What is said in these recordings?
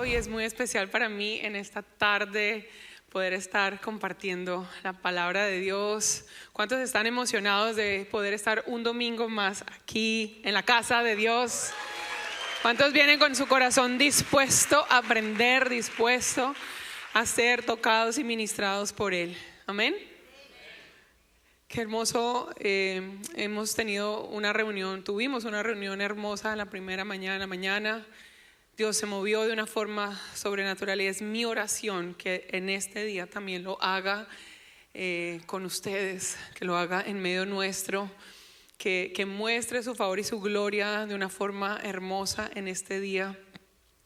Hoy es muy especial para mí en esta tarde poder estar compartiendo la palabra de Dios. ¿Cuántos están emocionados de poder estar un domingo más aquí en la casa de Dios? ¿Cuántos vienen con su corazón dispuesto a aprender, dispuesto a ser tocados y ministrados por Él? Amén. Qué hermoso. Tuvimos una reunión hermosa la primera mañana. Dios se movió de una forma sobrenatural y es mi oración que en este día también lo haga con ustedes, que lo haga en medio nuestro, que muestre su favor y su gloria de una forma hermosa en este día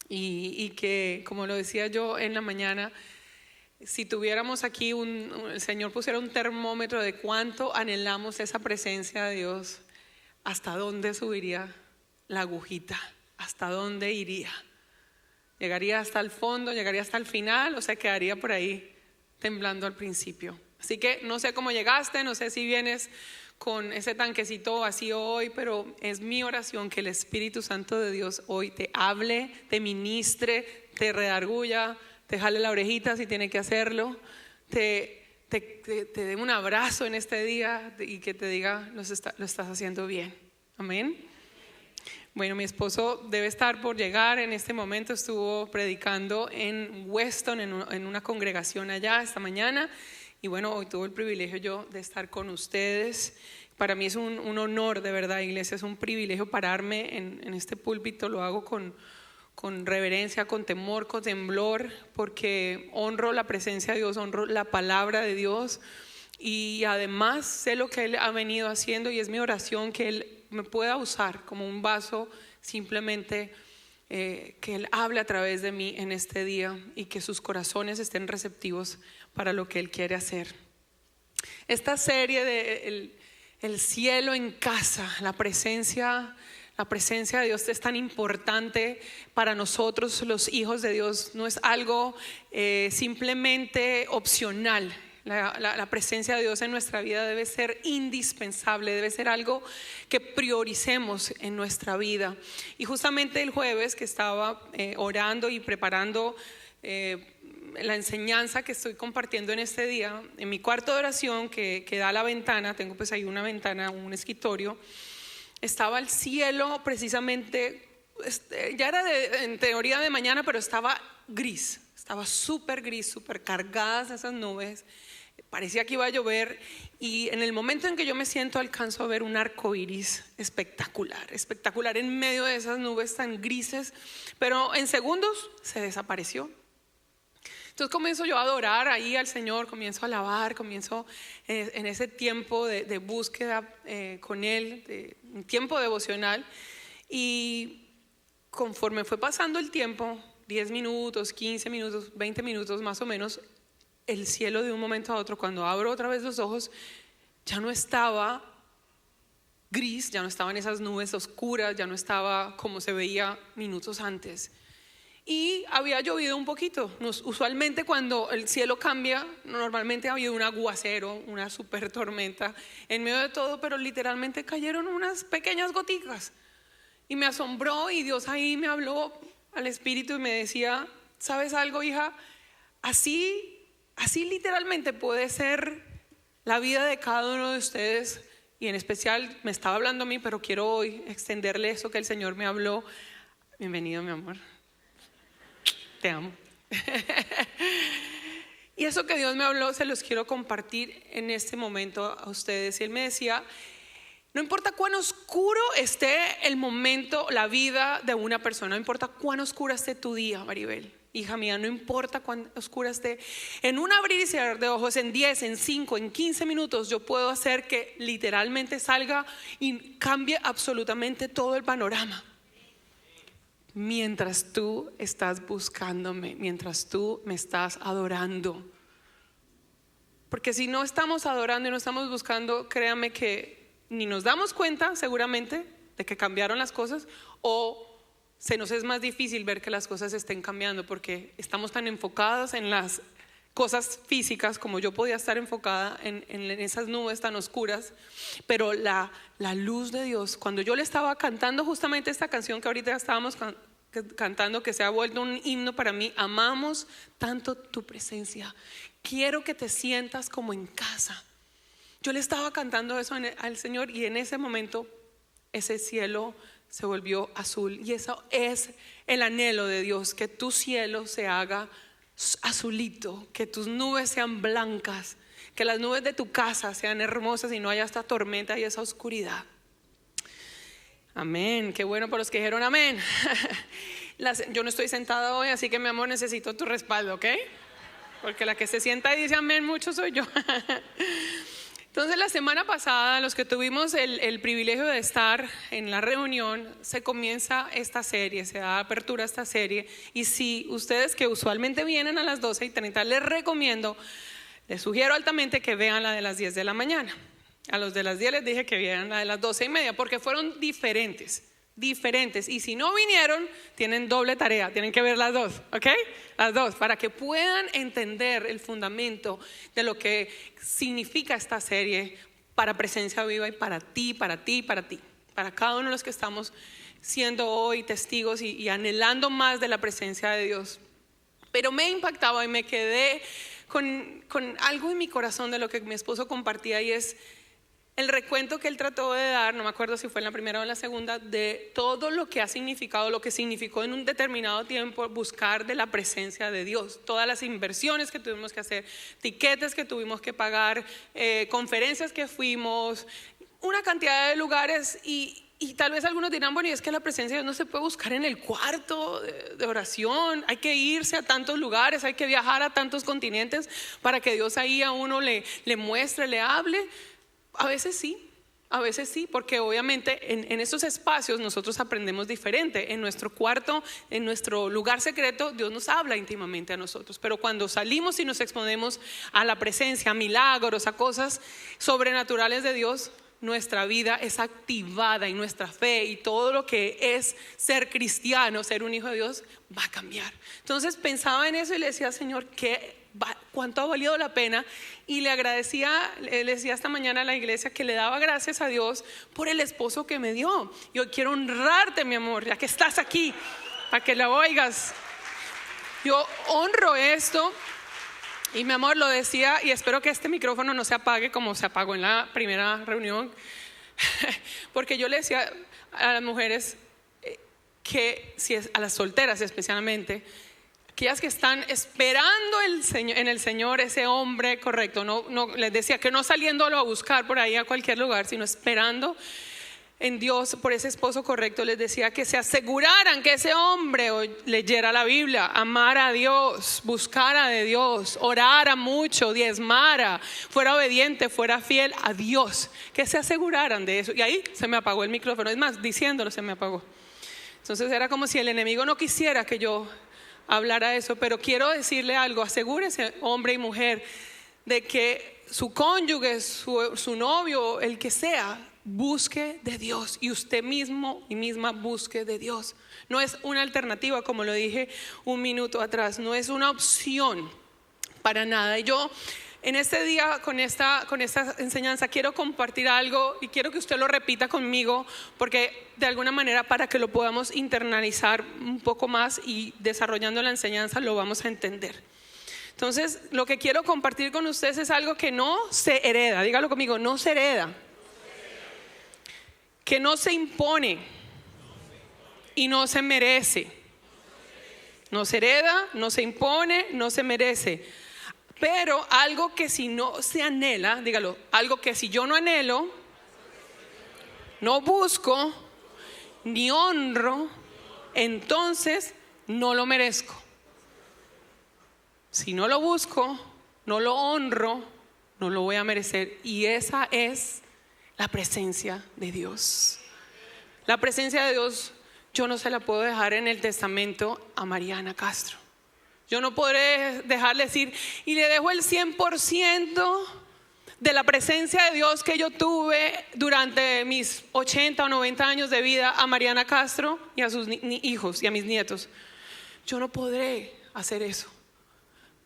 y que, como lo decía yo en la mañana, si tuviéramos aquí el Señor pusiera un termómetro de cuánto anhelamos esa presencia de Dios, hasta dónde subiría la agujita, hasta dónde iría. ¿Llegaría hasta el fondo, llegaría hasta el final o se quedaría por ahí temblando al principio? Así que no sé cómo llegaste, no sé si vienes con ese tanquecito vacío hoy, pero es mi oración que el Espíritu Santo de Dios hoy te hable, te ministre, te redarguya, te jale la orejita si tiene que hacerlo, te dé un abrazo en este día y que te diga lo estás haciendo bien. Amén. Bueno, mi esposo debe estar por llegar en este momento. Estuvo predicando en Weston en una congregación allá esta mañana y bueno, hoy tuve el privilegio yo de estar con ustedes. Para mí es un honor, de verdad, iglesia, es un privilegio pararme en este púlpito. Lo hago con reverencia, con temor, con temblor, porque honro la presencia de Dios, honro la palabra de Dios y además sé lo que Él ha venido haciendo y es mi oración que Él me pueda usar como un vaso, simplemente que Él hable a través de mí en este día y que sus corazones estén receptivos para lo que Él quiere hacer. Esta serie de el cielo en casa, la presencia de Dios es tan importante para nosotros los hijos de Dios. No es algo simplemente opcional. La presencia de Dios en nuestra vida debe ser indispensable, debe ser algo que prioricemos en nuestra vida. Y justamente el jueves que estaba orando y preparando la enseñanza que estoy compartiendo en este día, en mi cuarto de oración que da a la ventana, tengo pues ahí una ventana, un escritorio, estaba el cielo precisamente, ya era en teoría de mañana, pero estaba gris, estaba súper gris, súper cargadas esas nubes. Parecía que iba a llover y en el momento en que yo me siento alcanzo a ver un arco iris espectacular en medio de esas nubes tan grises, pero en segundos se desapareció. Entonces comienzo yo a adorar ahí al Señor, comienzo a alabar, comienzo en ese tiempo de búsqueda con Él, un tiempo devocional, y conforme fue pasando el tiempo, 10 minutos, 15 minutos, 20 minutos más o menos, el cielo de un momento a otro, cuando abro otra vez los ojos, ya no estaba gris, ya no estaban esas nubes oscuras, ya no estaba como se veía minutos antes. Y había llovido un poquito. Usualmente cuando el cielo cambia, normalmente ha habido un aguacero, una super tormenta en medio de todo, pero literalmente cayeron unas pequeñas goticas. Y me asombró y Dios ahí me habló al espíritu y me decía: ¿sabes algo, hija? Así literalmente puede ser la vida de cada uno de ustedes, y en especial me estaba hablando a mí, pero quiero hoy extenderle eso que el Señor me habló. Bienvenido, mi amor, te amo. Y eso que Dios me habló se los quiero compartir en este momento a ustedes. Y Él me decía: no importa cuán oscuro esté el momento, la vida de una persona, no importa cuán oscura esté tu día, Maribel, hija mía, no importa cuán oscura esté, en un abrir y cerrar de ojos, en 10, en 5, en 15 minutos yo puedo hacer que literalmente salga y cambie absolutamente todo el panorama. Mientras tú estás buscándome, mientras tú me estás adorando. Porque si no estamos adorando y no estamos buscando, créame que ni nos damos cuenta seguramente de que cambiaron las cosas, o se nos es más difícil ver que las cosas estén cambiando porque estamos tan enfocados en las cosas físicas, como yo podía estar enfocada en esas nubes tan oscuras. Pero la luz de Dios, cuando yo le estaba cantando justamente esta canción que ahorita estábamos cantando, que se ha vuelto un himno para mí. Amamos tanto tu presencia. Quiero que te sientas como en casa. Yo le estaba cantando eso al Señor y en ese momento ese cielo se volvió azul. Y eso es el anhelo de Dios, que tu cielo se haga azulito, que tus nubes sean blancas, que las nubes de tu casa sean hermosas y no haya esta tormenta y esa oscuridad. Amén, qué bueno por los que dijeron amén. Yo no estoy sentada hoy, así que mi amor, necesito tu respaldo, ¿ok? Porque la que se sienta y dice amén mucho soy yo. Entonces la semana pasada, los que tuvimos el privilegio de estar en la reunión, se comienza esta serie, se da apertura a esta serie. Y si ustedes que usualmente vienen a las 12:30, les recomiendo, les sugiero altamente que vean la de las 10 de la mañana. A los de las 10 les dije que vieran la de las 12:30 porque fueron diferentes. Y si no vinieron, tienen doble tarea, tienen que ver las dos, ¿ok? Las dos, para que puedan entender el fundamento de lo que significa esta serie para Presencia Viva y para ti, para cada uno de los que estamos siendo hoy testigos y anhelando más de la presencia de Dios. Pero me impactaba y me quedé con algo en mi corazón de lo que mi esposo compartía, y es el recuento que él trató de dar, no me acuerdo si fue en la primera o en la segunda, de todo lo que ha significado, lo que significó en un determinado tiempo buscar de la presencia de Dios. Todas las inversiones que tuvimos que hacer, tiquetes que tuvimos que pagar, conferencias que fuimos, una cantidad de lugares. Y tal vez algunos dirán, bueno, y es que la presencia de Dios no se puede buscar en el cuarto de oración, hay que irse a tantos lugares, hay que viajar a tantos continentes para que Dios ahí a uno le muestre, le hable. A veces sí, porque obviamente en estos espacios nosotros aprendemos diferente. En nuestro cuarto, en nuestro lugar secreto, Dios nos habla íntimamente a nosotros. Pero cuando salimos y nos exponemos a la presencia, a milagros, a cosas sobrenaturales de Dios, nuestra vida es activada y nuestra fe y todo lo que es ser cristiano, ser un hijo de Dios, va a cambiar. Entonces pensaba en eso y le decía, Señor, cuánto ha valido la pena. Y le agradecía, le decía esta mañana a la iglesia que le daba gracias a Dios por el esposo que me dio. Yo quiero honrarte, mi amor, ya que estás aquí, para que la oigas. Yo honro esto. Y mi amor, lo decía, y espero que este micrófono no se apague como se apagó en la primera reunión, porque yo le decía a las mujeres que, a las solteras especialmente, aquellas que están esperando en el Señor ese hombre correcto, no les decía que no saliéndolo a buscar por ahí a cualquier lugar, sino esperando en Dios por ese esposo correcto. Les decía que se aseguraran que ese hombre leyera la Biblia, amara a Dios, buscara de Dios, orara mucho, diezmara, fuera obediente, fuera fiel a Dios, que se aseguraran de eso. Y ahí se me apagó el micrófono, es más, diciéndolo se me apagó. Entonces era como si el enemigo no quisiera que yo hablara eso. Pero quiero decirle algo: asegúrese, hombre y mujer, de que su cónyuge, su novio, el que sea, busque de Dios, y usted mismo y misma busque de Dios. No es una alternativa, como lo dije un minuto atrás, no es una opción para nada. Y yo en este día con esta enseñanza quiero compartir algo y quiero que usted lo repita conmigo, porque de alguna manera, para que lo podamos internalizar un poco más y desarrollando la enseñanza lo vamos a entender. Entonces lo que quiero compartir con ustedes es algo que no se hereda. Dígalo conmigo: no se hereda. Que no se impone y no se merece. No se hereda, no se impone, no se merece. Pero algo que si no se anhela, dígalo, algo que si yo no anhelo, no busco, ni honro, entonces no lo merezco. Si no lo busco, no lo honro, no lo voy a merecer. Y esa es la presencia de Dios. La presencia de Dios yo no se la puedo dejar en el testamento a Mariana Castro. Yo no podré dejarle decir, y le dejo el 100% de la presencia de Dios que yo tuve durante mis 80 o 90 años de vida a Mariana Castro y a sus hijos y a mis nietos. Yo no podré hacer eso.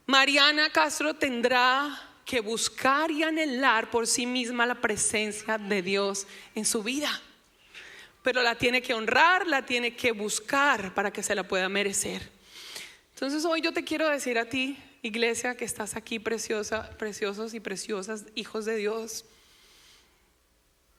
Mariana Castro tendrá que buscar y anhelar por sí misma la presencia de Dios en su vida. pero la tiene que honrar, la tiene que buscar para que se la pueda merecer. Entonces hoy yo te quiero decir a ti, iglesia, que estás aquí, preciosos y preciosas, hijos de Dios,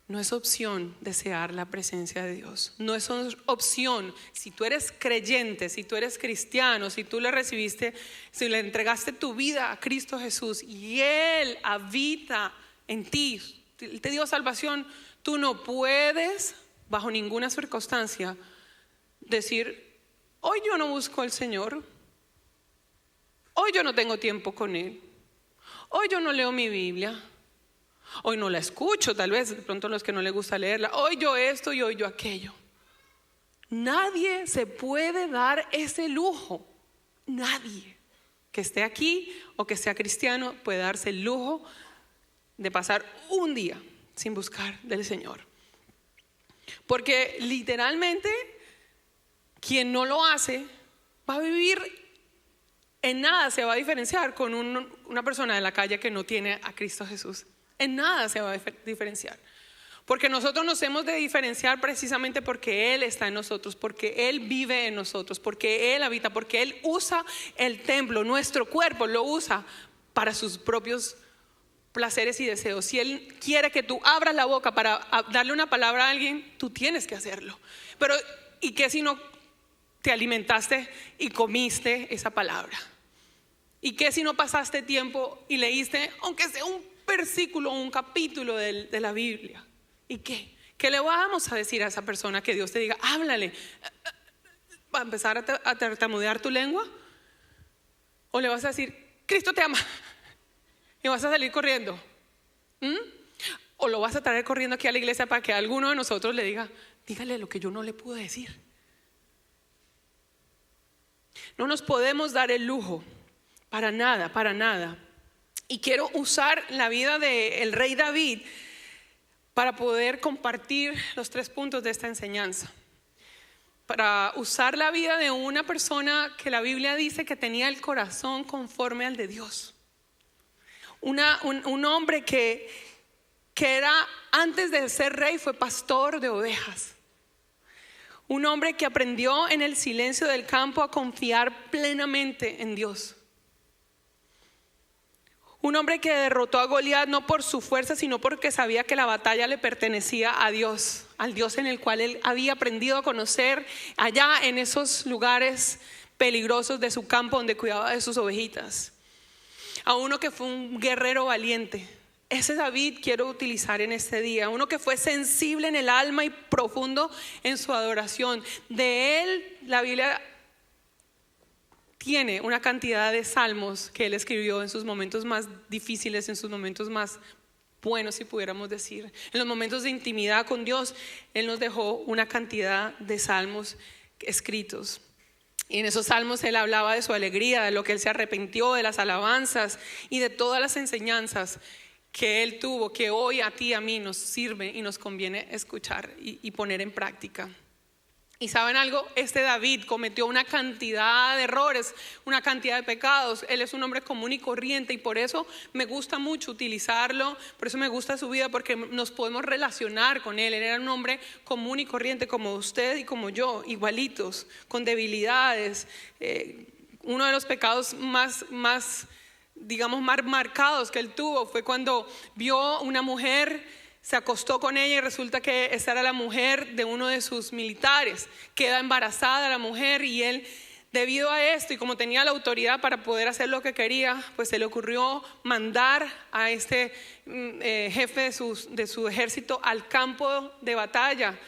no es opción desear la presencia de Dios. No es opción. Si tú eres creyente, si tú eres cristiano, si tú le recibiste, si le entregaste tu vida a Cristo Jesús y Él habita en ti, te dio salvación, tú no puedes bajo ninguna circunstancia decir: hoy yo no busco al Señor, hoy yo no tengo tiempo con Él, hoy yo no leo mi Biblia, hoy no la escucho, tal vez de pronto los que no les gusta leerla, hoy yo esto y hoy yo aquello. Nadie se puede dar ese lujo. Nadie que esté aquí o que sea cristiano puede darse el lujo de pasar un día sin buscar del Señor. Porque literalmente quien no lo hace va a vivir en nada, se va a diferenciar con una persona de la calle que no tiene a Cristo Jesús. En nada se va a diferenciar. Porque nosotros nos hemos de diferenciar precisamente porque Él está en nosotros, porque Él vive en nosotros, porque Él habita, porque Él usa el templo, nuestro cuerpo lo usa para sus propios placeres y deseos. Si Él quiere que tú abras la boca para darle una palabra a alguien, tú tienes que hacerlo. Pero ¿y qué si no te alimentaste y comiste esa palabra? ¿Y qué si no pasaste tiempo y leíste, aunque sea un versículo o un capítulo de la Biblia? ¿Y qué? ¿Qué le vamos a decir a esa persona que Dios te diga, háblale? ¿Va a empezar a tartamudear tu lengua? ¿O le vas a decir, Cristo te ama? Y vas a salir corriendo. ¿O lo vas a traer corriendo aquí a la iglesia para que alguno de nosotros le diga, dígale lo que yo no le pude decir? No nos podemos dar el lujo, para nada, para nada. Y quiero usar la vida del rey David para poder compartir los 3 puntos de esta enseñanza. Para usar la vida de una persona que la Biblia dice que tenía el corazón conforme al de Dios. Un hombre que era, antes de ser rey, fue pastor de ovejas. Un hombre que aprendió en el silencio del campo a confiar plenamente en Dios. Un hombre que derrotó a Goliat no por su fuerza, sino porque sabía que la batalla le pertenecía a Dios, al Dios en el cual él había aprendido a conocer allá en esos lugares peligrosos de su campo donde cuidaba de sus ovejitas. A uno que fue un guerrero valiente. Ese David quiero utilizar en este día. Uno que fue sensible en el alma y profundo en su adoración. De él la Biblia tiene una cantidad de salmos que él escribió en sus momentos más difíciles, en sus momentos más buenos, si pudiéramos decir. En los momentos de intimidad con Dios, él nos dejó una cantidad de salmos escritos. Y en esos salmos él hablaba de su alegría, de lo que él se arrepintió, de las alabanzas y de todas las enseñanzas que él tuvo, que hoy a ti y a mí nos sirve y nos conviene escuchar y poner en práctica. Y ¿saben algo? Este David cometió una cantidad de errores, una cantidad de pecados. Él es un hombre común y corriente y por eso me gusta mucho utilizarlo, por eso me gusta su vida, porque nos podemos relacionar con él. Él era un hombre común y corriente como usted y como yo, igualitos, con debilidades. Uno de los pecados más digamos más marcados que él tuvo fue cuando vio una mujer, se acostó con ella y resulta que esa era la mujer de uno de sus militares. Queda embarazada la mujer y él, debido a esto y como tenía la autoridad para poder hacer lo que quería, pues se le ocurrió mandar a este jefe de su ejército al campo de batalla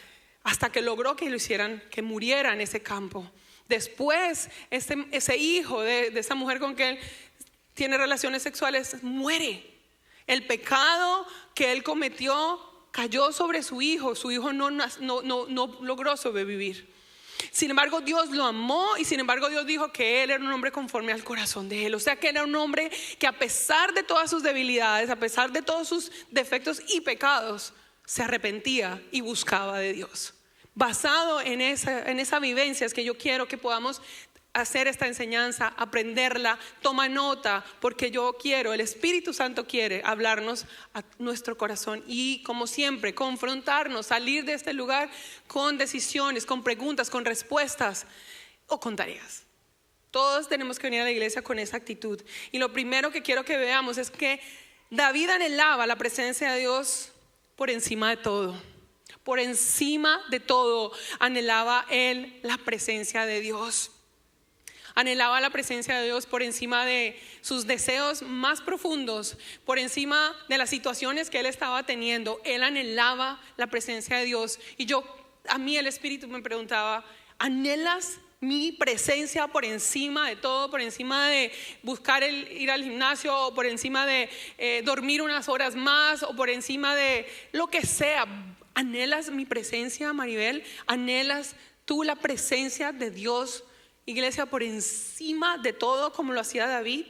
hasta que logró que lo hicieran, que muriera en ese campo. Después ese hijo de esa mujer con que él tiene relaciones sexuales muere. El pecado que él cometió cayó sobre su hijo no logró sobrevivir. Sin embargo, Dios lo amó y sin embargo Dios dijo que él era un hombre conforme al corazón de él. O sea que era un hombre que a pesar de todas sus debilidades, a pesar de todos sus defectos y pecados, se arrepentía y buscaba de Dios. Basado en esa vivencia es que yo quiero que podamos hacer esta enseñanza, aprenderla, toma nota, porque el Espíritu Santo quiere hablarnos a nuestro corazón y, como siempre, confrontarnos, salir de este lugar con decisiones, con preguntas, con respuestas o con tareas. Todos tenemos que venir a la iglesia con esa actitud. Y lo primero que quiero que veamos es que David anhelaba la presencia de Dios por encima de todo. Por encima de todo anhelaba él la presencia de Dios. Anhelaba la presencia de Dios por encima de sus deseos más profundos, por encima de las situaciones que él estaba teniendo. Él anhelaba la presencia de Dios. Y a mí el Espíritu me preguntaba: ¿anhelas mi presencia por encima de todo? Por encima de buscar ir al gimnasio, o por encima de dormir unas horas más, o por encima de lo que sea. ¿Anhelas mi presencia, Maribel? ¿Anhelas tú la presencia de Dios, iglesia, por encima de todo, como lo hacía David?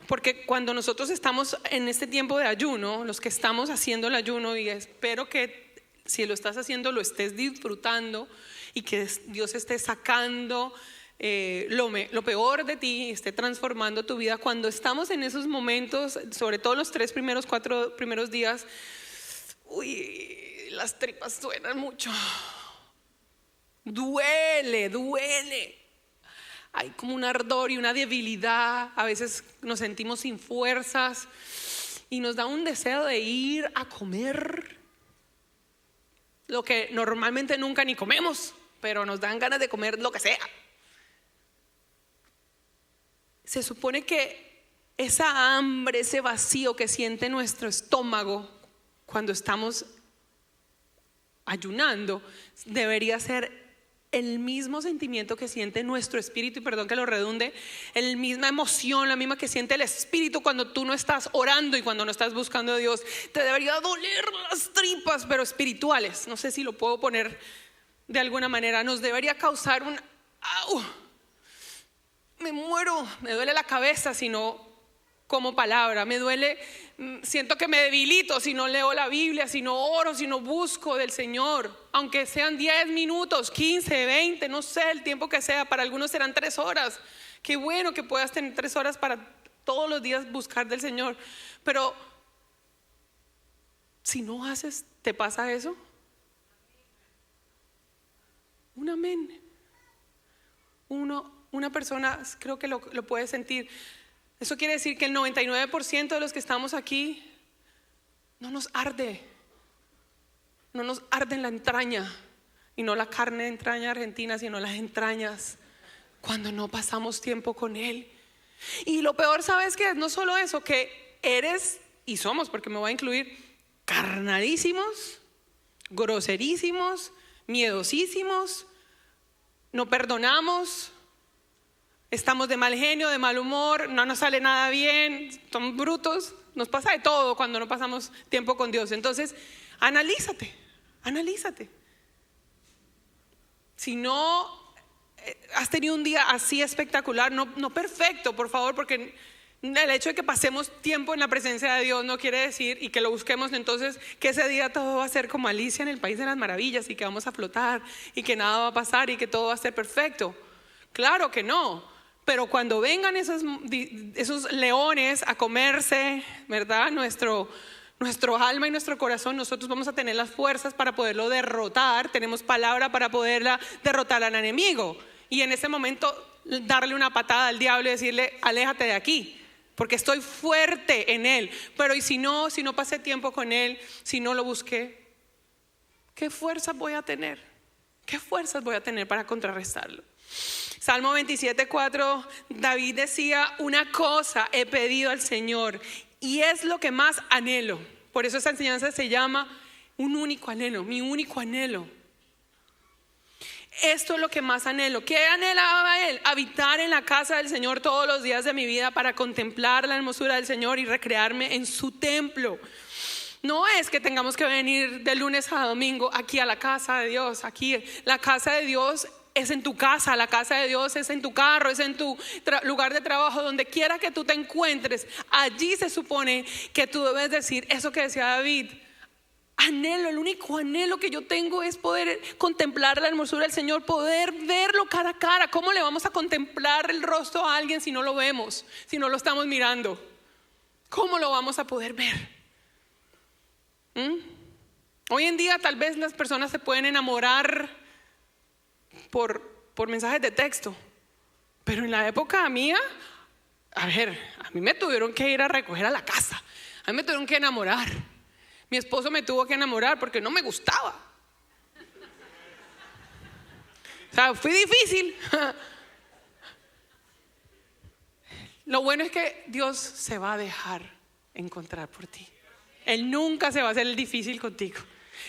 Porque cuando nosotros estamos en este tiempo de ayuno, los que estamos haciendo el ayuno, y espero que si lo estás haciendo lo estés disfrutando y que Dios esté sacando lo peor de ti, esté transformando tu vida. Cuando estamos en esos momentos, sobre todo los 4 primeros días, las tripas suenan mucho. Duele. Hay como un ardor y una debilidad. A veces nos sentimos sin fuerzas y nos da un deseo de ir a comer lo que normalmente nunca ni comemos, pero nos dan ganas de comer lo que sea. Se supone que esa hambre, ese vacío que siente nuestro estómago cuando estamos ayunando, debería ser el mismo sentimiento que siente nuestro espíritu, y perdón que lo redunde, la misma emoción, la misma que siente el espíritu cuando tú no estás orando y cuando no estás buscando a Dios. Te debería doler las tripas, pero espirituales. No sé si lo puedo poner de alguna manera. Nos debería causar un me muero, me duele la cabeza si no como palabra, me duele, siento que me debilito si no leo la Biblia, si no oro, si no busco del Señor, aunque sean 10 minutos, 15, 20, no sé, el tiempo que sea. Para algunos serán 3 horas. Qué bueno que puedas tener 3 horas para todos los días buscar del Señor, pero si no haces, ¿te pasa eso? Un amén. Una persona creo que lo puede sentir. Eso quiere decir que el 99% de los que estamos aquí no nos arde en la entraña, y no la carne de entraña argentina, sino las entrañas, cuando no pasamos tiempo con Él. Y lo peor, ¿sabes qué? No solo eso, que eres y somos, porque me voy a incluir, carnalísimos, groserísimos, miedosísimos, no perdonamos, estamos de mal genio, de mal humor, no nos sale nada bien, somos brutos, nos pasa de todo cuando no pasamos tiempo con Dios. Entonces, analízate. Si no has tenido un día así espectacular, no perfecto, por favor, porque el hecho de que pasemos tiempo en la presencia de Dios no quiere decir, y que lo busquemos, entonces que ese día todo va a ser como Alicia en el País de las Maravillas, y que vamos a flotar y que nada va a pasar y que todo va a ser perfecto. Claro que no. Pero cuando vengan esos leones a comerse, ¿verdad?, nuestro alma y nuestro corazón, nosotros vamos a tener las fuerzas para poderlo derrotar. Tenemos palabra para poderla derrotar al enemigo, y en ese momento darle una patada al diablo y decirle: aléjate de aquí, porque estoy fuerte en él. Pero y si no pasé tiempo con él, si no lo busqué, ¿qué fuerzas voy a tener? ¿Qué fuerzas voy a tener para contrarrestarlo? Salmo 27:4, David decía: una cosa he pedido al Señor, y es lo que más anhelo. Por eso esta enseñanza se llama un único anhelo, mi único anhelo. Esto es lo que más anhelo. ¿Qué anhelaba él? Habitar en la casa del Señor todos los días de mi vida, para contemplar la hermosura del Señor y recrearme en su templo. No es que tengamos que venir de lunes a domingo aquí a la casa de Dios. Aquí la casa de Dios es en tu casa, la casa de Dios es en tu carro, es en tu lugar de trabajo, donde quiera que tú te encuentres. Allí se supone que tú debes decir eso que decía David: anhelo, el único anhelo que yo tengo es poder contemplar la hermosura del Señor, poder verlo cara a cara. ¿Cómo le vamos a contemplar el rostro a alguien si no lo vemos, si no lo estamos mirando? ¿Cómo lo vamos a poder ver? Hoy en día tal vez las personas se pueden enamorar por mensajes de texto, pero en la época mía, a mí me tuvieron que ir a recoger a la casa, a mí me tuvieron que enamorar. Mi esposo me tuvo que enamorar porque no me gustaba. O sea, fue difícil. Lo bueno es que Dios se va a dejar encontrar por ti. Él nunca se va a hacer el difícil contigo.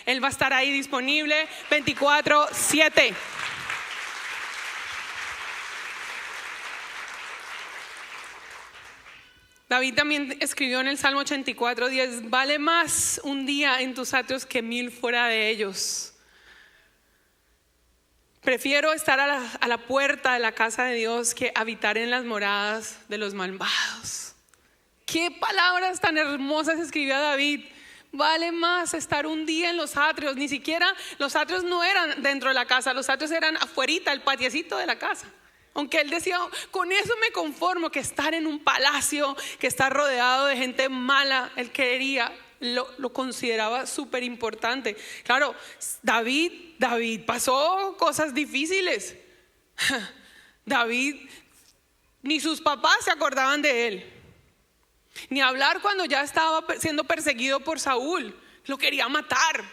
Él va a estar ahí disponible 24/7. David también escribió en el Salmo 84:10: vale más un día en tus atrios que 1000 fuera de ellos. Prefiero estar a la puerta de la casa de Dios que habitar en las moradas de los malvados. Qué palabras tan hermosas escribió David. Vale más estar un día en los atrios. Ni siquiera los atrios no eran dentro de la casa, los atrios eran afuerita, el patiecito de la casa. Aunque él decía, con eso me conformo, que estar en un palacio, que estar rodeado de gente mala, él quería, lo consideraba súper importante. Claro, David pasó cosas difíciles. David, ni sus papás se acordaban de él. Ni hablar cuando ya estaba siendo perseguido por Saúl, lo quería matar.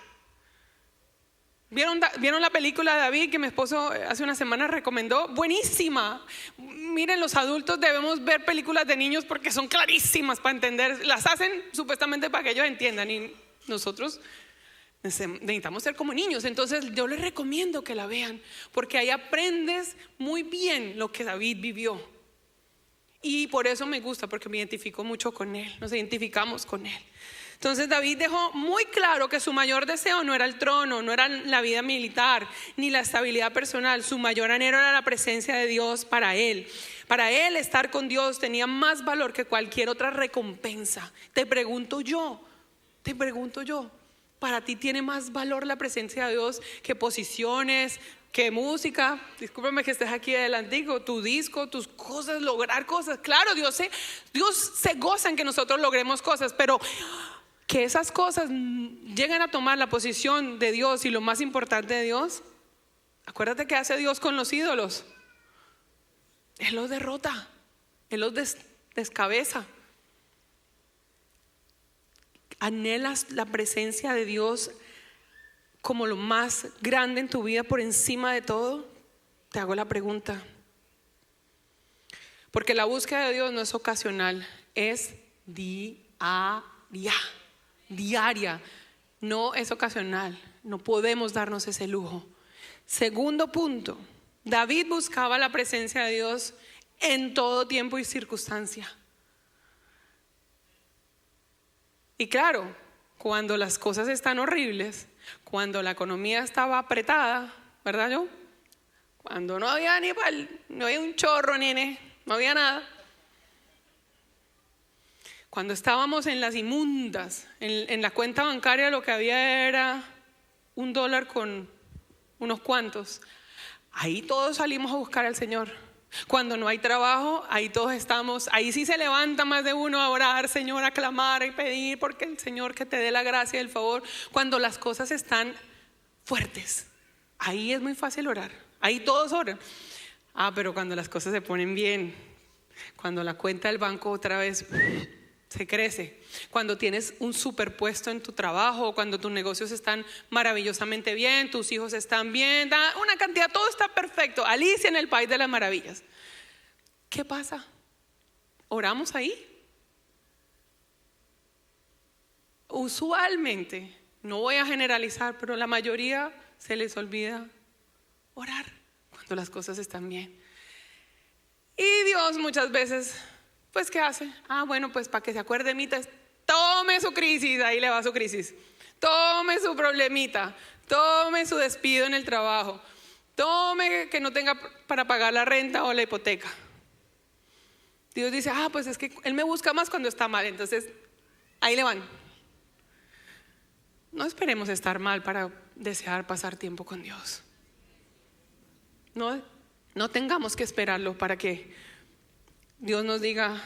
¿Vieron la película de David que mi esposo hace unas semanas recomendó? Buenísima. Miren, los adultos debemos ver películas de niños porque son clarísimas para entender. Las hacen supuestamente para que ellos entiendan, y nosotros necesitamos ser como niños. Entonces yo les recomiendo que la vean, porque ahí aprendes muy bien lo que David vivió. Y por eso me gusta, porque me identifico mucho con él. Nos identificamos con él. Entonces David dejó muy claro que su mayor deseo no era el trono, no era la vida militar, ni la estabilidad personal. Su mayor anhelo era la presencia de Dios para él. Para él estar con Dios tenía más valor que cualquier otra recompensa. Te pregunto yo, ¿para ti tiene más valor la presencia de Dios que posiciones, que música? Discúlpame que estés aquí adelantico, tu disco, tus cosas, lograr cosas. Claro, Dios se goza en que nosotros logremos cosas, pero que esas cosas lleguen a tomar la posición de Dios y lo más importante de Dios. Acuérdate que hace Dios con los ídolos. Él los derrota, Él los descabeza. ¿Anhelas la presencia de Dios como lo más grande en tu vida por encima de todo? Te hago la pregunta. Porque la búsqueda de Dios no es ocasional, es diaria, no es ocasional. No podemos darnos ese lujo. Segundo punto, David buscaba la presencia de Dios en todo tiempo y circunstancia. Y claro, cuando las cosas están horribles, cuando la economía estaba apretada, ¿verdad yo? Cuando no había no había un chorro, nene, no había nada. Cuando estábamos en las inmundas, en la cuenta bancaria lo que había era $1 con unos cuantos. Ahí todos salimos a buscar al Señor. Cuando no hay trabajo, ahí todos estamos. Ahí sí se levanta más de uno a orar, Señor, a clamar y pedir, porque el Señor que te dé la gracia y el favor. Cuando las cosas están fuertes, ahí es muy fácil orar. Ahí todos oran. Pero cuando las cosas se ponen bien, cuando la cuenta del banco otra vez se crece, cuando tienes un superpuesto en tu trabajo, cuando tus negocios están maravillosamente bien, tus hijos están bien, una cantidad, todo está perfecto, Alicia en el país de las maravillas. ¿Qué pasa? ¿Oramos ahí? Usualmente, no voy a generalizar, pero la mayoría se les olvida orar cuando las cosas están bien. Y Dios muchas veces, pues ¿qué hace? Bueno, pues para que se acuerde de mí, tome su crisis, ahí le va su crisis. Tome su problemita, tome su despido en el trabajo, tome que no tenga para pagar la renta o la hipoteca. Dios dice, pues es que Él me busca más cuando está mal, entonces ahí le van. No esperemos estar mal para desear pasar tiempo con Dios. No tengamos que esperarlo para que Dios nos diga,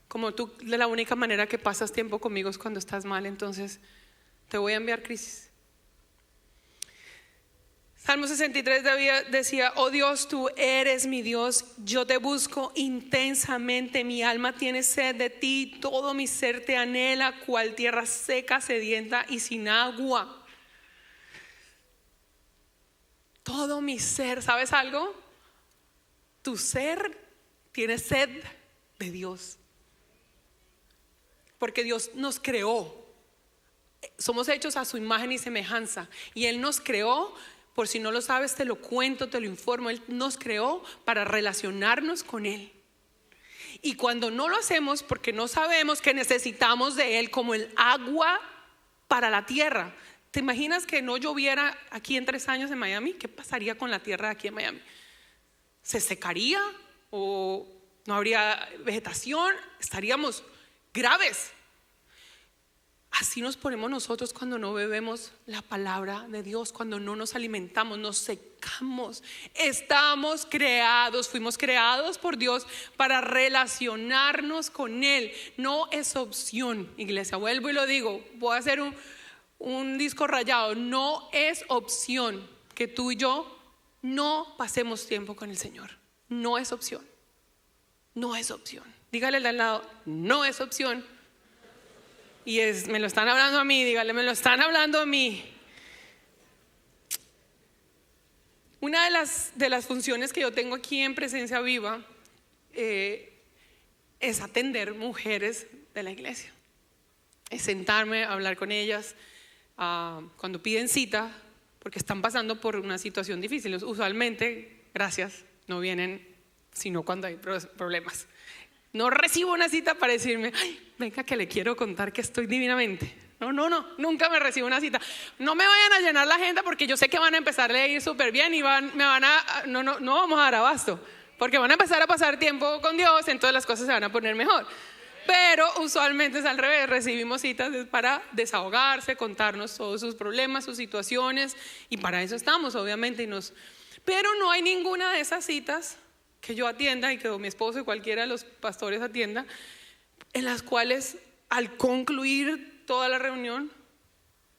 como tú, de la única manera que pasas tiempo conmigo es cuando estás mal, entonces te voy a enviar crisis. Salmo 63, David decía: oh Dios, tú eres mi Dios, yo te busco intensamente, mi alma tiene sed de ti, todo mi ser te anhela, cual tierra seca, sedienta y sin agua. Todo mi ser, ¿sabes algo? Tu ser tiene sed de Dios, porque Dios nos creó, somos hechos a su imagen y semejanza, y Él nos creó. Por si no lo sabes, te lo cuento, te lo informo. Él nos creó para relacionarnos con Él. Y cuando no lo hacemos, porque no sabemos que necesitamos de Él como el agua para la tierra. ¿Te imaginas que no lloviera aquí en 3 años en Miami? ¿Qué pasaría con la tierra aquí en Miami? ¿Se secaría? ¿O no habría vegetación? Estaríamos graves. Así nos ponemos nosotros cuando no bebemos la palabra de Dios, cuando no nos alimentamos, nos secamos. Estamos creados, fuimos creados por Dios para relacionarnos con Él. No es opción, iglesia. Vuelvo y lo digo, voy a hacer un disco rayado. No es opción que tú y yo no pasemos tiempo con el Señor. No es opción. No es opción. Dígale al lado, no es opción. Y me lo están hablando a mí, dígale, me lo están hablando a mí. Una de las funciones que yo tengo aquí en Presencia Viva es atender mujeres de la iglesia. Es sentarme, hablar con ellas cuando piden cita, porque están pasando por una situación difícil. Usualmente, gracias, no vienen sino cuando hay problemas. No recibo una cita para decirme, ay, venga que le quiero contar que estoy divinamente. No, nunca me recibo una cita. No me vayan a llenar la agenda porque yo sé que van a empezar a ir súper bien y no vamos a dar abasto. Porque van a empezar a pasar tiempo con Dios, entonces las cosas se van a poner mejor. Pero usualmente es al revés, recibimos citas para desahogarse, contarnos todos sus problemas, sus situaciones, y para eso estamos, obviamente. Pero no hay ninguna de esas citas que yo atienda y que mi esposo y cualquiera de los pastores atienda, en las cuales al concluir toda la reunión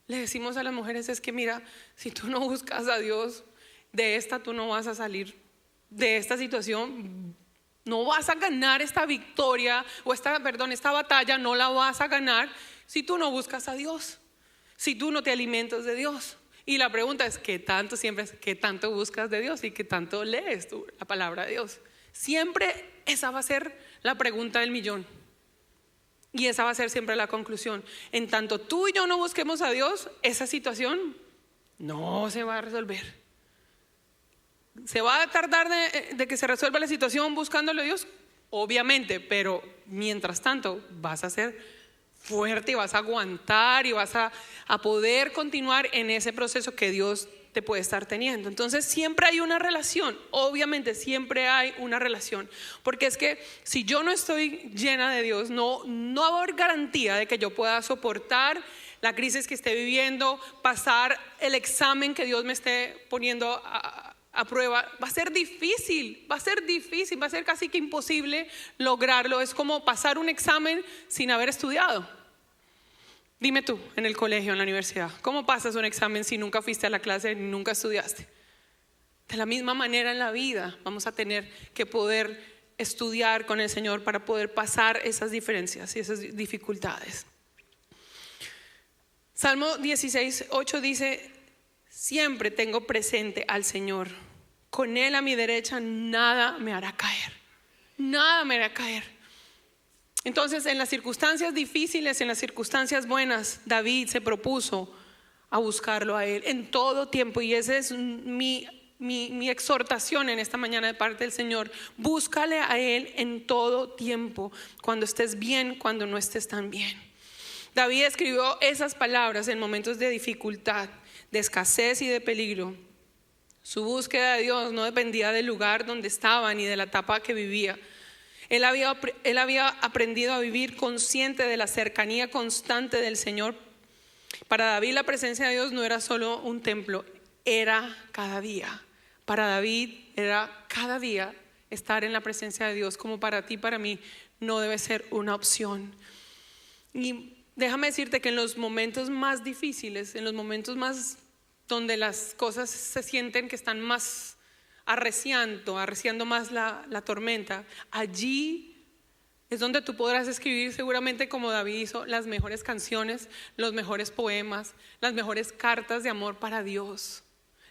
le decimos a las mujeres: es que mira, si tú no buscas a Dios, de esta tú no vas a salir, de esta situación no vas a ganar esta victoria o esta batalla no la vas a ganar si tú no buscas a Dios, si tú no te alimentas de Dios. Y la pregunta es: ¿qué tanto buscas de Dios y qué tanto lees tú la palabra de Dios? Siempre esa va a ser la pregunta del millón. Y esa va a ser siempre la conclusión. En tanto tú y yo no busquemos a Dios, esa situación no se va a resolver. ¿Se va a tardar de que se resuelva la situación buscándole a Dios? Obviamente, pero mientras tanto vas a ser fuerte y vas a aguantar y vas a poder continuar en ese proceso que Dios te puede estar teniendo. Entonces siempre hay una relación, obviamente siempre hay una relación, porque es que si yo no estoy llena de Dios, no va a haber garantía de que yo pueda soportar la crisis que esté viviendo, pasar el examen que Dios me esté poniendo a prueba. Va a ser difícil, va a ser casi que imposible lograrlo. Es como pasar un examen sin haber estudiado. Dime tú, en el colegio, en la universidad, ¿cómo pasas un examen si nunca fuiste a la clase ni nunca estudiaste? De la misma manera en la vida vamos a tener que poder estudiar con el Señor para poder pasar esas diferencias y esas dificultades. Salmo 16:8 dice: siempre tengo presente al Señor, con Él a mi derecha nada me hará caer. Nada me hará caer. Entonces, en las circunstancias difíciles, en las circunstancias buenas, David se propuso a buscarlo a Él en todo tiempo. Y esa es mi exhortación en esta mañana de parte del Señor. Búscale a Él en todo tiempo, cuando estés bien, cuando no estés tan bien. David escribió esas palabras en momentos de dificultad, de escasez y de peligro. Su búsqueda de Dios no dependía del lugar donde estaba ni de la etapa que vivía. Él había aprendido a vivir consciente de la cercanía constante del Señor, Para David la presencia de Dios no era solo un templo, era cada día. Para David era cada día estar en la presencia de Dios, como para ti, para mí, no debe ser una opción. Y déjame decirte que en los momentos más difíciles, en los momentos más donde las cosas se sienten que están más arreciando más la tormenta, allí es donde tú podrás escribir seguramente, como David hizo, las mejores canciones, los mejores poemas, las mejores cartas de amor para Dios.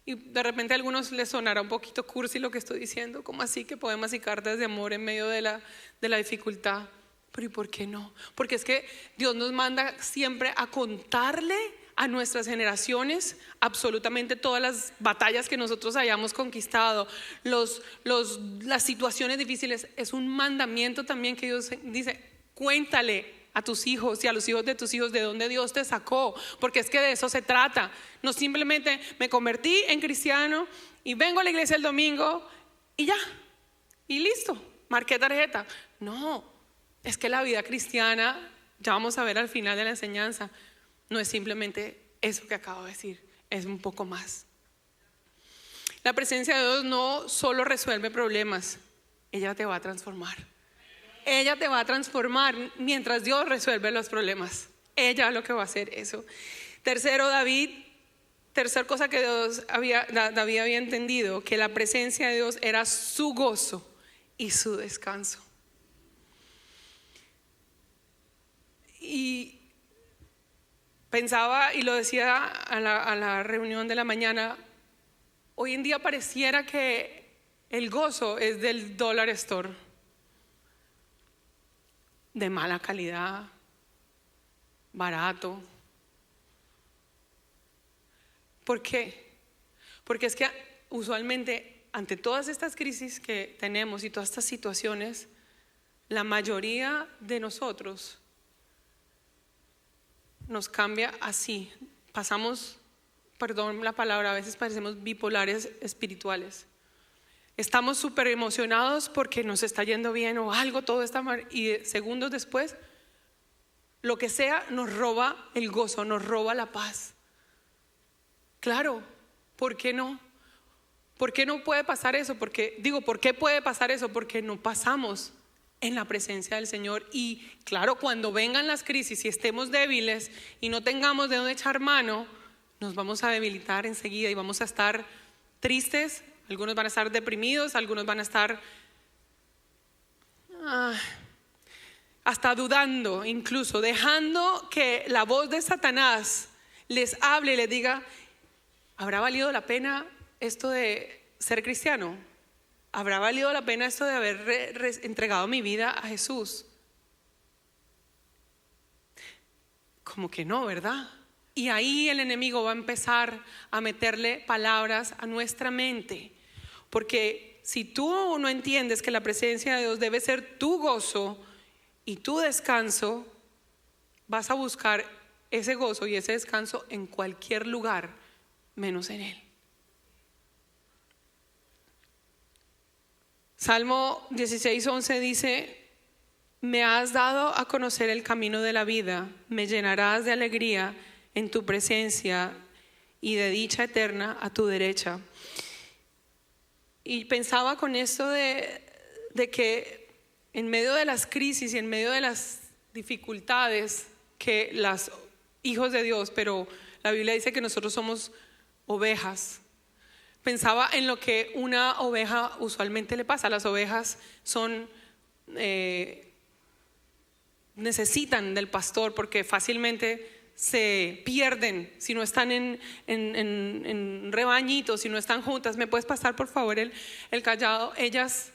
Y de repente a algunos les sonará un poquito cursi lo que estoy diciendo, como así que poemas y cartas de amor en medio de la dificultad. Pero ¿y por qué no? Porque es que Dios nos manda siempre a contarle a nuestras generaciones absolutamente todas las batallas que nosotros hayamos conquistado, las situaciones difíciles. Es un mandamiento también que Dios dice: cuéntale a tus hijos y a los hijos de tus hijos de dónde Dios te sacó, porque es que de eso se trata. No simplemente me convertí en cristiano y vengo a la iglesia el domingo y ya, y listo, marqué tarjeta. No, es que la vida cristiana, ya vamos a ver al final de la enseñanza, no es simplemente eso que acabo de decir, es un poco más. La presencia de Dios no solo resuelve problemas, ella te va a transformar. Ella te va a transformar mientras Dios resuelve los problemas. Ella lo que va a hacer eso. Tercera cosa que David había entendido, que la presencia de Dios era su gozo y su descanso. Y pensaba, y lo decía a la reunión de la mañana, hoy en día pareciera que el gozo es del dollar store, de mala calidad, barato. ¿Por qué? Porque es que usualmente ante todas estas crisis que tenemos y todas estas situaciones, la mayoría de nosotros nos cambia así. Pasamos, perdón la palabra, a veces parecemos bipolares espirituales. Estamos súper emocionados porque nos está yendo bien o algo, todo está mal, y segundos después, lo que sea nos roba el gozo, nos roba la paz. Claro, ¿por qué no? ¿Por qué no puede pasar eso? ¿Por qué puede pasar eso? Porque no pasamos en la presencia del Señor. Y claro, cuando vengan las crisis y estemos débiles y no tengamos de dónde echar mano, nos vamos a debilitar enseguida y vamos a estar tristes. Algunos van a estar deprimidos, algunos van a estar hasta dudando, incluso dejando que la voz de Satanás les hable y les diga: ¿habrá valido la pena esto de ser cristiano? ¿Habrá valido la pena esto de haber entregado mi vida a Jesús? Como que no, ¿verdad? Y ahí el enemigo va a empezar a meterle palabras a nuestra mente. Porque si tú no entiendes que la presencia de Dios debe ser tu gozo y tu descanso, vas a buscar ese gozo y ese descanso en cualquier lugar menos en Él. Salmo 16:11 dice: me has dado a conocer el camino de la vida, me llenarás de alegría en tu presencia y de dicha eterna a tu derecha. Y pensaba con esto de que en medio de las crisis y en medio de las dificultades que los hijos de Dios, pero la Biblia dice que nosotros somos ovejas. Pensaba en lo que una oveja usualmente le pasa. Las ovejas necesitan del pastor porque fácilmente se pierden si no están en rebañitos, si no están juntas. ¿Me puedes pasar por favor el callado? Ellas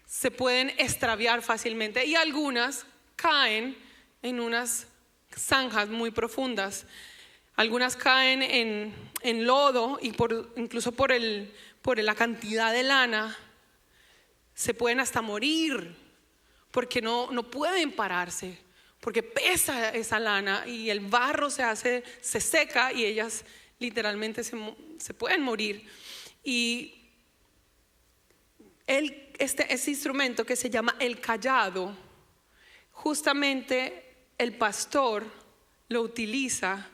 se pueden extraviar fácilmente y algunas caen en unas zanjas muy profundas. Algunas caen en lodo y incluso por la cantidad de lana se pueden hasta morir porque no pueden pararse, porque pesa esa lana y el barro se seca y ellas literalmente se pueden morir. Y este instrumento que se llama el cayado, justamente el pastor lo utiliza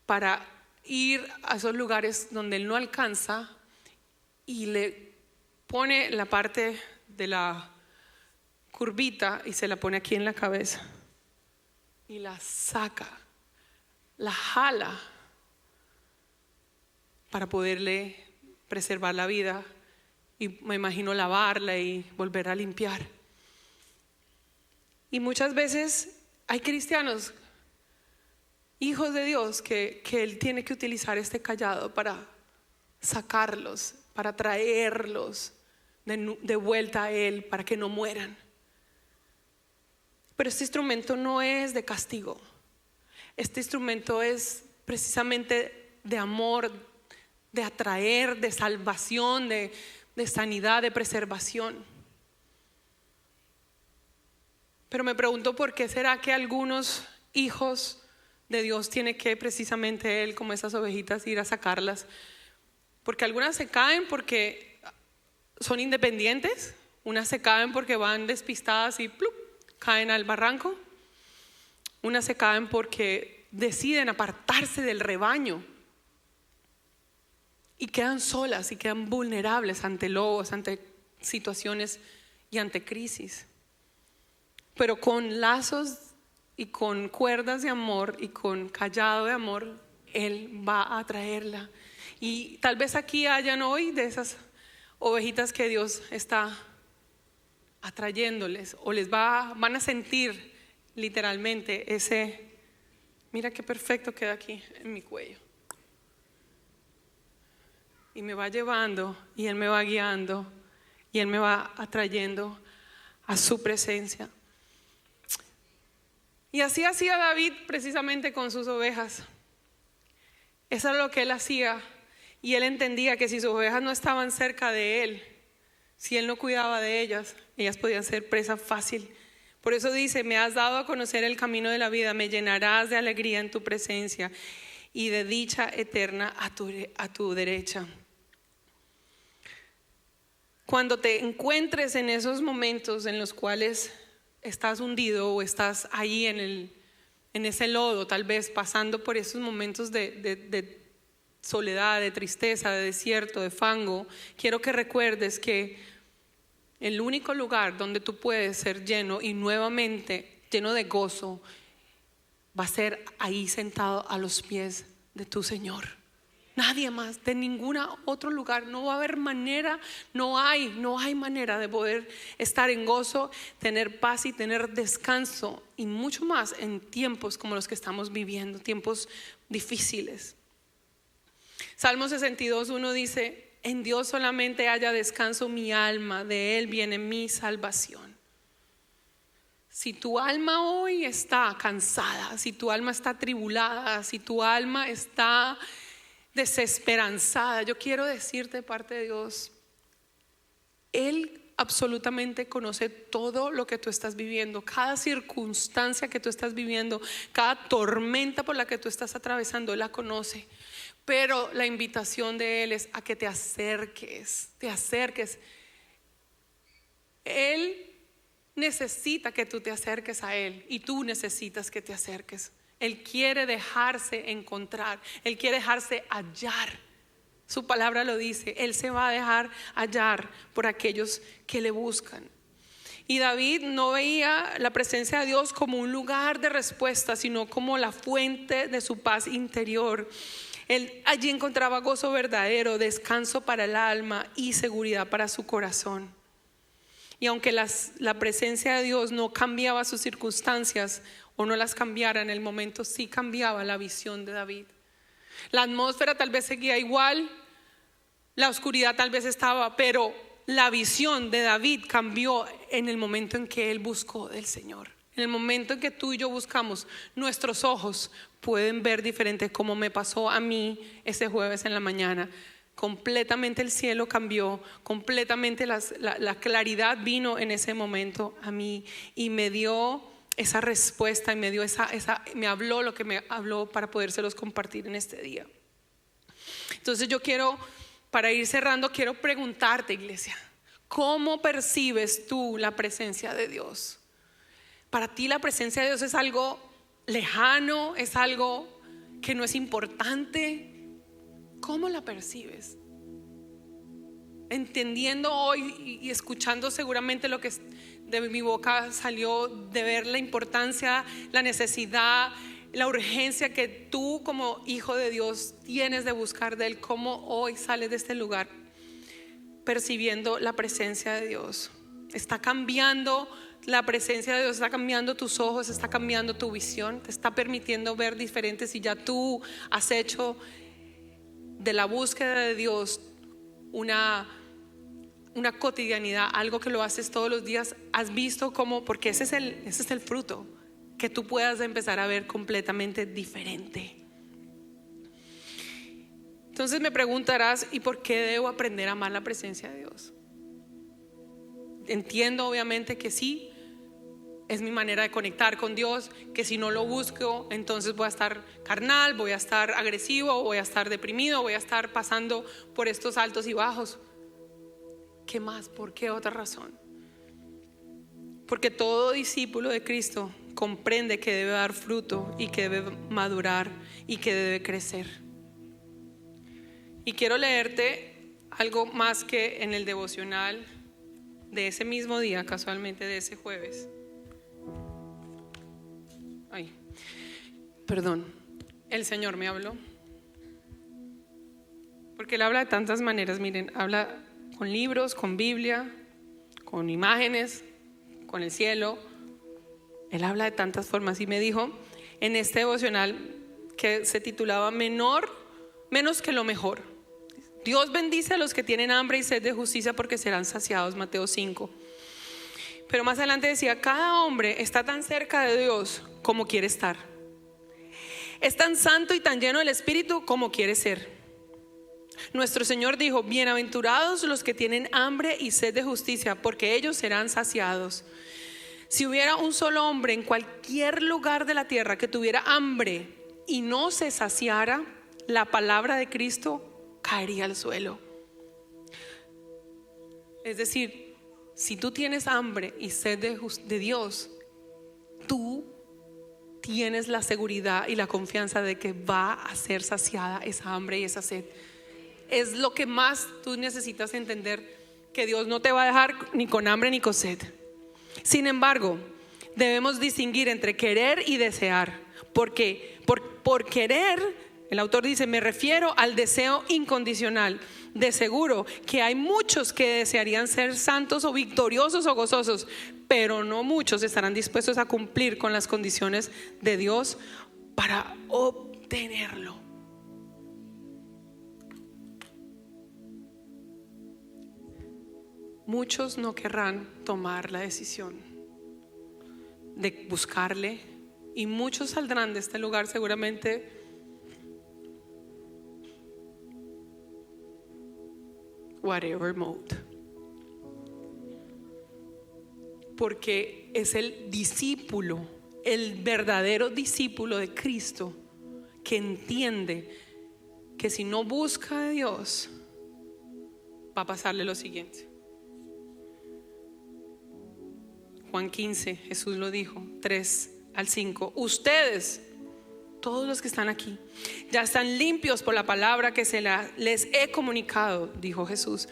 para ir a esos lugares donde él no alcanza y le pone la parte de la curvita y se la pone aquí en la cabeza y la saca, la jala para poderle preservar la vida, y me imagino lavarla y volver a limpiar. Y muchas veces hay cristianos, hijos de Dios, que él tiene que utilizar este cayado para sacarlos, para traerlos de vuelta a él, para que no mueran. Pero este instrumento no es de castigo. Este instrumento es precisamente de amor, de atraer, de salvación, de sanidad, de preservación. Pero me pregunto por qué será que algunos hijos de Dios tiene que precisamente él, como esas ovejitas, ir a sacarlas. Porque algunas se caen porque son independientes, unas se caen porque van despistadas y ¡plup!, caen al barranco. Unas se caen porque deciden apartarse del rebaño y quedan solas y quedan vulnerables ante lobos, ante situaciones y ante crisis. Pero con lazos y con cuerdas de amor y con callado de amor, él va a traerla. Y tal vez aquí hayan hoy de esas ovejitas que Dios está atrayéndoles, o van a sentir literalmente ese, mira qué perfecto queda aquí en mi cuello. Y me va llevando, y él me va guiando, y él me va atrayendo a su presencia. Y así hacía David precisamente con sus ovejas. Eso era lo que él hacía. Y él entendía que si sus ovejas no estaban cerca de él, si él no cuidaba de ellas, ellas podían ser presa fácil. Por eso dice: me has dado a conocer el camino de la vida, me llenarás de alegría en tu presencia y de dicha eterna a tu derecha. Cuando te encuentres en esos momentos en los cuales estás hundido o estás ahí en ese lodo, tal vez pasando por esos momentos de soledad, de tristeza, de desierto, de fango, quiero que recuerdes que el único lugar donde tú puedes ser lleno y nuevamente lleno de gozo va a ser ahí sentado a los pies de tu Señor. Nadie más, de ningún otro lugar. No va a haber manera, no hay manera de poder estar en gozo, tener paz y tener descanso, y mucho más en tiempos como los que estamos viviendo, tiempos difíciles. Salmo 62:1 dice: en Dios solamente haya descanso mi alma, de Él viene mi salvación. Si tu alma hoy está cansada, si tu alma está atribulada, si tu alma está desesperanzada, yo quiero decirte de parte de Dios, Él absolutamente conoce todo lo que tú estás viviendo, cada circunstancia que tú estás viviendo, cada tormenta por la que tú estás atravesando, Él la conoce. Pero la invitación de Él es a que te acerques. Él necesita que tú te acerques a Él, y tú necesitas que te acerques. Él quiere dejarse encontrar, Él quiere dejarse hallar. Su palabra lo dice, Él se va a dejar hallar por aquellos que le buscan. Y David no veía la presencia de Dios como un lugar de respuesta, sino como la fuente de su paz interior. Él allí encontraba gozo verdadero, descanso para el alma y seguridad para su corazón. Y aunque la presencia de Dios no cambiaba sus circunstancias o no las cambiara en el momento, sí cambiaba la visión de David. La atmósfera tal vez seguía igual, la oscuridad tal vez estaba, pero la visión de David cambió en el momento en que él buscó del Señor. En el momento en que tú y yo buscamos, nuestros ojos pueden ver diferente, como me pasó a mí ese jueves en la mañana. Completamente el cielo cambió, completamente la claridad vino en ese momento a mí, y me dio esa respuesta, y me dio me habló lo que me habló para podérselos compartir en este día. Entonces yo quiero, para ir cerrando, quiero preguntarte, iglesia, ¿cómo percibes tú la presencia de Dios? Para ti la presencia de Dios es algo lejano, es algo que no es importante, ¿cómo la percibes? Entendiendo hoy y escuchando seguramente lo que de mi boca salió, de ver la importancia, la necesidad, la urgencia que tú como hijo de Dios tienes de buscar de Él, cómo hoy sales de este lugar percibiendo la presencia de Dios. Está cambiando la presencia de Dios, está cambiando tus ojos, está cambiando tu visión, te está permitiendo ver diferente. Si ya tú has hecho de la búsqueda de Dios una cotidianidad, algo que lo haces todos los días, has visto cómo, porque ese es el fruto, que tú puedas empezar a ver completamente diferente. Entonces me preguntarás, ¿y por qué debo aprender a amar la presencia de Dios? Entiendo obviamente que sí, es mi manera de conectar con Dios, que si no lo busco, entonces voy a estar carnal, voy a estar agresivo, voy a estar deprimido, voy a estar pasando por estos altos y bajos. ¿Qué más? ¿Por qué otra razón? Porque todo discípulo de Cristo comprende que debe dar fruto y que debe madurar y que debe crecer. Y quiero leerte algo más que en el devocional de ese mismo día, casualmente de ese jueves. El Señor me habló, porque Él habla de tantas maneras. Miren, habla con libros, con Biblia, con imágenes, con el cielo. Él habla de tantas formas y me dijo en este devocional que se titulaba menos que lo mejor. Dios bendice a los que tienen hambre y sed de justicia porque serán saciados, Mateo 5. Pero más adelante decía, cada hombre está tan cerca de Dios como quiere estar. Es tan santo y tan lleno del Espíritu como quiere ser. Nuestro Señor dijo, bienaventurados los que tienen hambre y sed de justicia, porque ellos serán saciados. Si hubiera un solo hombre en cualquier lugar de la tierra que tuviera hambre y no se saciara, la palabra de Cristo caería al suelo. Es decir, si tú tienes hambre y sed de Dios, tú tienes la seguridad y la confianza de que va a ser saciada esa hambre y esa sed. Es lo que más tú necesitas entender, que Dios no te va a dejar ni con hambre ni con sed. Sin embargo, debemos distinguir entre querer y desear, porque por querer, el autor dice, me refiero al deseo incondicional. De seguro que hay muchos que desearían ser santos o victoriosos o gozosos, pero no muchos estarán dispuestos a cumplir con las condiciones de Dios para obtenerlo. Muchos no querrán tomar la decisión de buscarle, y muchos saldrán de este lugar seguramente whatever mode, porque es el discípulo, el verdadero discípulo de Cristo, que entiende que si no busca a Dios va a pasarle lo siguiente. Juan 15, Jesús lo dijo, 3-5. Ustedes, todos los que están aquí, ya están limpios por la palabra que les he comunicado, dijo Jesús.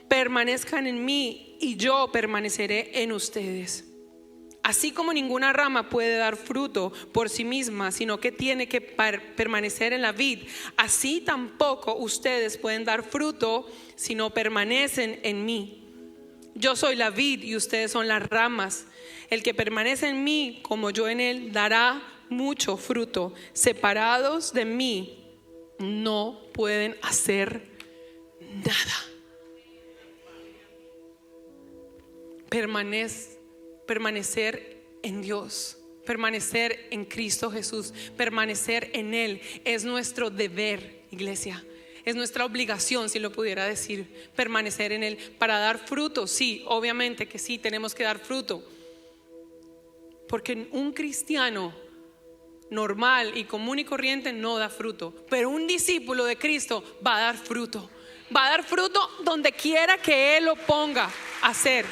Permanezcan en mí y yo permaneceré en ustedes. Así como ninguna rama puede dar fruto por sí misma, sino que tiene que permanecer en la vid, así tampoco ustedes pueden dar fruto si no permanecen en mí. Yo soy la vid y ustedes son las ramas. El que permanece en mí, como yo en él, dará mucho fruto. Separados de mí, no pueden hacer nada. Permanecer en Dios, permanecer en Cristo Jesús, permanecer en Él es nuestro deber, iglesia. Es nuestra obligación, si lo pudiera decir, permanecer en Él para dar fruto. Sí, obviamente que sí, tenemos que dar fruto, porque un cristiano normal y común y corriente no da fruto, pero un discípulo de Cristo va a dar fruto. Va a dar fruto donde quiera que Él lo ponga a hacer.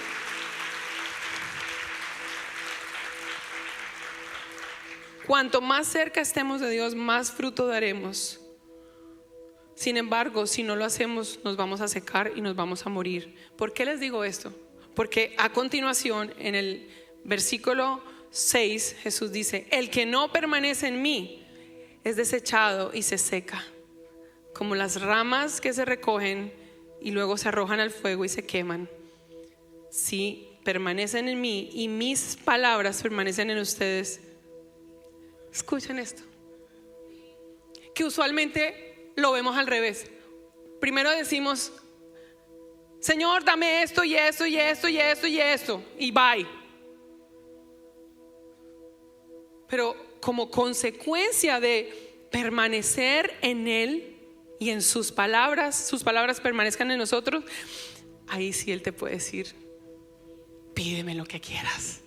Cuanto más cerca estemos de Dios, más fruto daremos. Sin embargo, si no lo hacemos, nos vamos a secar y nos vamos a morir. ¿Por qué les digo esto? Porque a continuación, en el versículo 6, Jesús dice: el que no permanece en mí es desechado y se seca, como las ramas que se recogen y luego se arrojan al fuego y se queman. Si permanecen en mí y mis palabras permanecen en ustedes, escuchen esto, que usualmente lo vemos al revés. Primero decimos: Señor, dame esto y esto y esto y esto y esto, y bye. Pero como consecuencia de permanecer en Él y en sus palabras permanezcan en nosotros, ahí sí Él te puede decir: pídeme lo que quieras.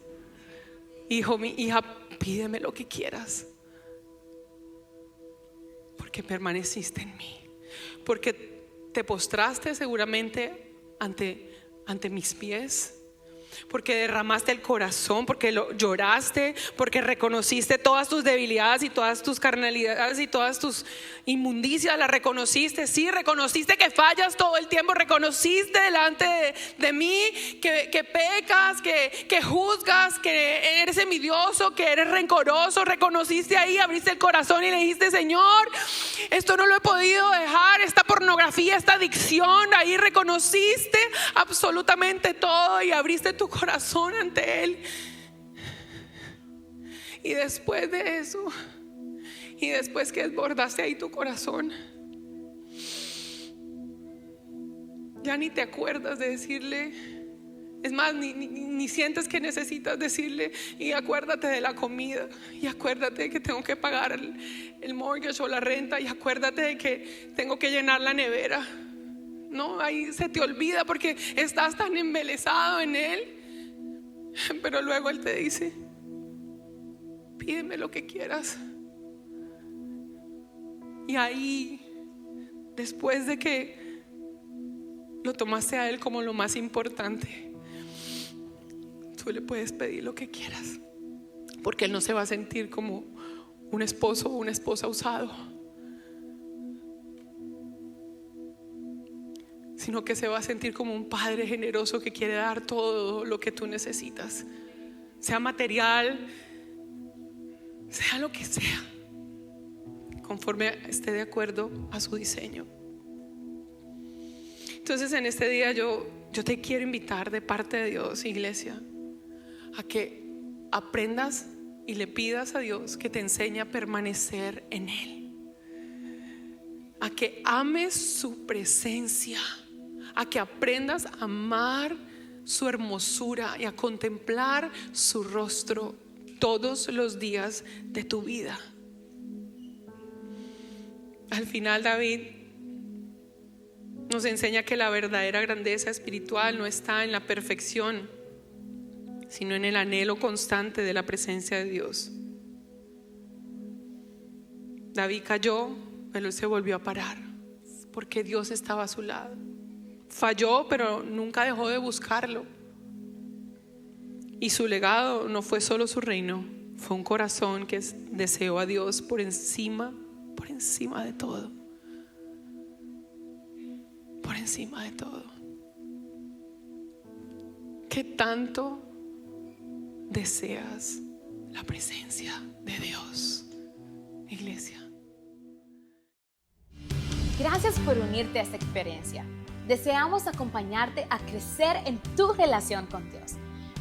Hijo, mi hija, pídeme lo que quieras. Porque permaneciste en mí. Porque te postraste seguramente ante mis pies. Porque derramaste el corazón, porque lloraste, porque reconociste todas tus debilidades y todas tus carnalidades y todas tus inmundicias. Las reconociste, sí, reconociste que fallas todo el tiempo, reconociste delante de mí que pecas, que juzgas, que eres envidioso, que eres rencoroso. Reconociste ahí, abriste el corazón y le dijiste: Señor, esto no lo he podido dejar, esta pornografía, esta adicción. Ahí reconociste absolutamente todo y abriste tu corazón ante Él. Y después de eso, y después que desbordaste ahí tu corazón, ya ni te acuerdas de decirle. Es más, ni sientes que necesitas decirle: y acuérdate de la comida, y acuérdate de que tengo que pagar el mortgage o la renta, y acuérdate de que tengo que llenar la nevera. No, ahí se te olvida porque estás tan embelesado en Él. Pero luego Él te dice: pídeme lo que quieras. Y ahí, después de que lo tomaste a Él como lo más importante, tú le puedes pedir lo que quieras, porque Él no se va a sentir como un esposo o una esposa usado, sino que se va a sentir como un padre generoso que quiere dar todo lo que tú necesitas, sea material, sea lo que sea, conforme esté de acuerdo a su diseño. Entonces en este día yo te quiero invitar de parte de Dios, iglesia, a que aprendas y le pidas a Dios que te enseñe a permanecer en Él, a que ames su presencia, a que aprendas a amar su hermosura y a contemplar su rostro todos los días de tu vida. Al final, David nos enseña que la verdadera grandeza espiritual no está en la perfección, sino en el anhelo constante de la presencia de Dios. David cayó, pero él se volvió a parar porque Dios estaba a su lado. Falló, pero nunca dejó de buscarlo. Y su legado no fue solo su reino, fue un corazón que deseó a Dios por encima de todo. Por encima de todo. ¿Qué tanto deseas la presencia de Dios, iglesia? Gracias por unirte a esta experiencia. Deseamos acompañarte a crecer en tu relación con Dios.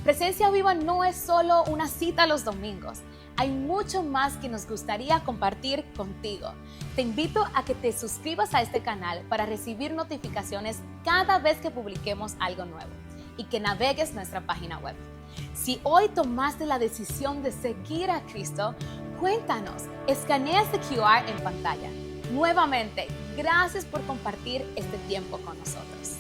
Presencia Viva no es solo una cita los domingos. Hay mucho más que nos gustaría compartir contigo. Te invito a que te suscribas a este canal para recibir notificaciones cada vez que publiquemos algo nuevo y que navegues nuestra página web. Si hoy tomaste la decisión de seguir a Cristo, cuéntanos, escanea este QR en pantalla. Nuevamente, gracias por compartir este tiempo con nosotros.